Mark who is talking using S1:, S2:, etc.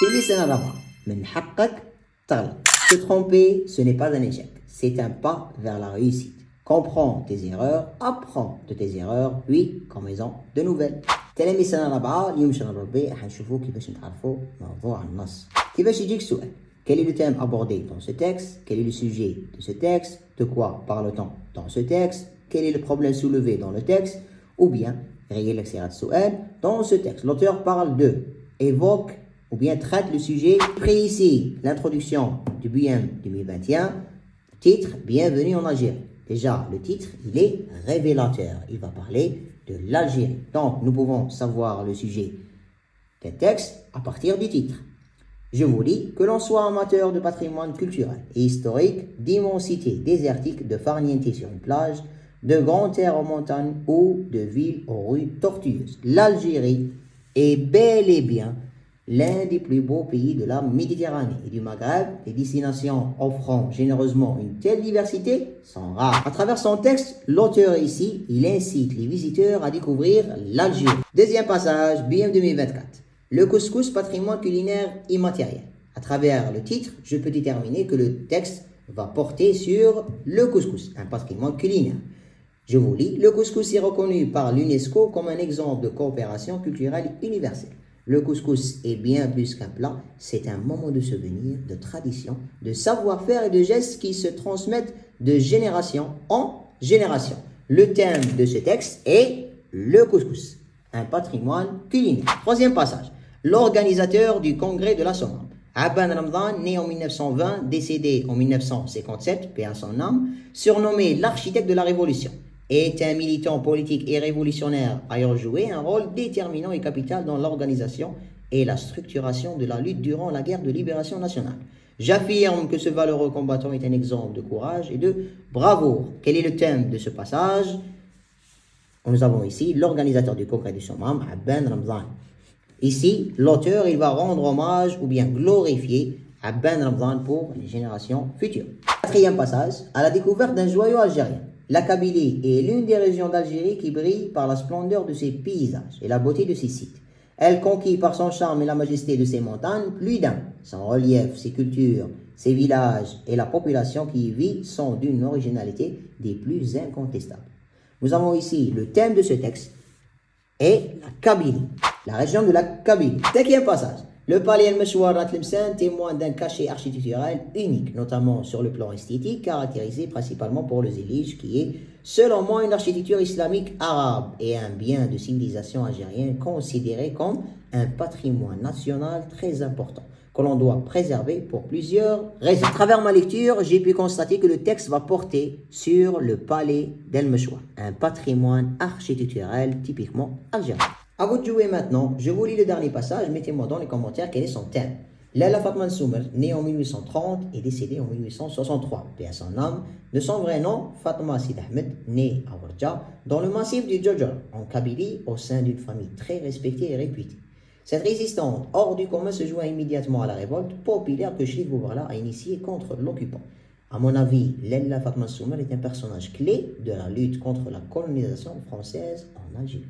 S1: المثال الرابع من حقك تغلط. Se tromper, ce n'est pas un échec, c'est un pas vers la réussite. Comprends tes erreurs, apprends de tes erreurs, puis combinaison de nouvelles. تاني مثال الرابعة اليوم باش نضربي حنشوفوا كيفاش نتعرفوا موضوع النص. كيفاش يجيك سؤال quel est le thème abordé dans ce texte? Quel est le sujet de ce texte? De quoi parle-t-on dans ce texte? Quel est le problème soulevé dans le texte? Ou bien, dans ce texte, l'auteur parle de, évoque ou bien traite le sujet pris ici. L'introduction du BM 2021, titre Bienvenue en Algérie. Déjà, le titre, il est révélateur. Il va parler de l'Algérie. Donc, nous pouvons savoir le sujet d'un texte à partir du titre. Je vous lis, que l'on soit amateur de patrimoine culturel et historique, d'immensité désertique, de farniente sur une plage, de grandes terres aux montagnes ou de villes aux rues tortueuses. L'Algérie est bel et bien l'un des plus beaux pays de la Méditerranée et du Maghreb. Les destinations offrant généreusement une telle diversité sont rares. À travers son texte, l'auteur ici, il incite les visiteurs à découvrir l'Algérie. Deuxième passage, BM 2024. Le couscous, patrimoine culinaire immatériel. À travers le titre, je peux déterminer que le texte va porter sur le couscous, un patrimoine culinaire. Je vous lis, le couscous est reconnu par l'UNESCO comme un exemple de coopération culturelle universelle. Le couscous est bien plus qu'un plat, c'est un moment de souvenir, de tradition, de savoir-faire et de gestes qui se transmettent de génération en génération. Le thème de ce texte est le couscous, un patrimoine culinaire. Troisième passage, l'organisateur du congrès de la Somme. Abban Ramdan, né en 1920, décédé en 1957, paix à son âme, surnommé l'architecte de la Révolution, est un militant politique et révolutionnaire ayant joué un rôle déterminant et capital dans l'organisation et la structuration de la lutte durant la guerre de libération nationale. J'affirme que ce valeureux combattant est un exemple de courage et de bravoure. Quel est le thème de ce passage? Nous avons ici l'organisateur du congrès du Sommam, Abban Ramdan. Ici, l'auteur, il va rendre hommage ou bien glorifier Abban Ramdan pour les générations futures. Quatrième passage, à la découverte d'un joyau algérien. La Kabylie est l'une des régions d'Algérie qui brille par la splendeur de ses paysages et la beauté de ses sites. Elle conquit par son charme et la majesté de ses montagnes plus d'un. Son relief, ses cultures, ses villages et la population qui y vit sont d'une originalité des plus incontestables. Nous avons ici le thème de ce texte est la Kabylie, la région de la Kabylie. Cinquième passage. Le palais El-Mechouar à Tlemcen témoigne d'un cachet architectural unique, notamment sur le plan esthétique, caractérisé principalement pour le zélige, qui est, selon moi, une architecture islamique arabe et un bien de civilisation algérienne considéré comme un patrimoine national très important, que l'on doit préserver pour plusieurs raisons. À travers ma lecture, j'ai pu constater que le texte va porter sur le palais d'El-Mechouar, un patrimoine architectural typiquement algérien. À vous de jouer maintenant, je vous lis le dernier passage, mettez-moi dans les commentaires quel est son thème. Laila Fatma Soumer, née en 1830 et décédée en 1863, paix à son âme, de son vrai nom, Fatma Sid Ahmed, née à Ourja, dans le massif du Djodjor, en Kabylie, au sein d'une famille très respectée et réputée. Cette résistante hors du commun se joint immédiatement à la révolte populaire que Cheikh Boubarla a initiée contre l'occupant. À mon avis, Laila Fatma Soumer est un personnage clé de la lutte contre la colonisation française en Algérie.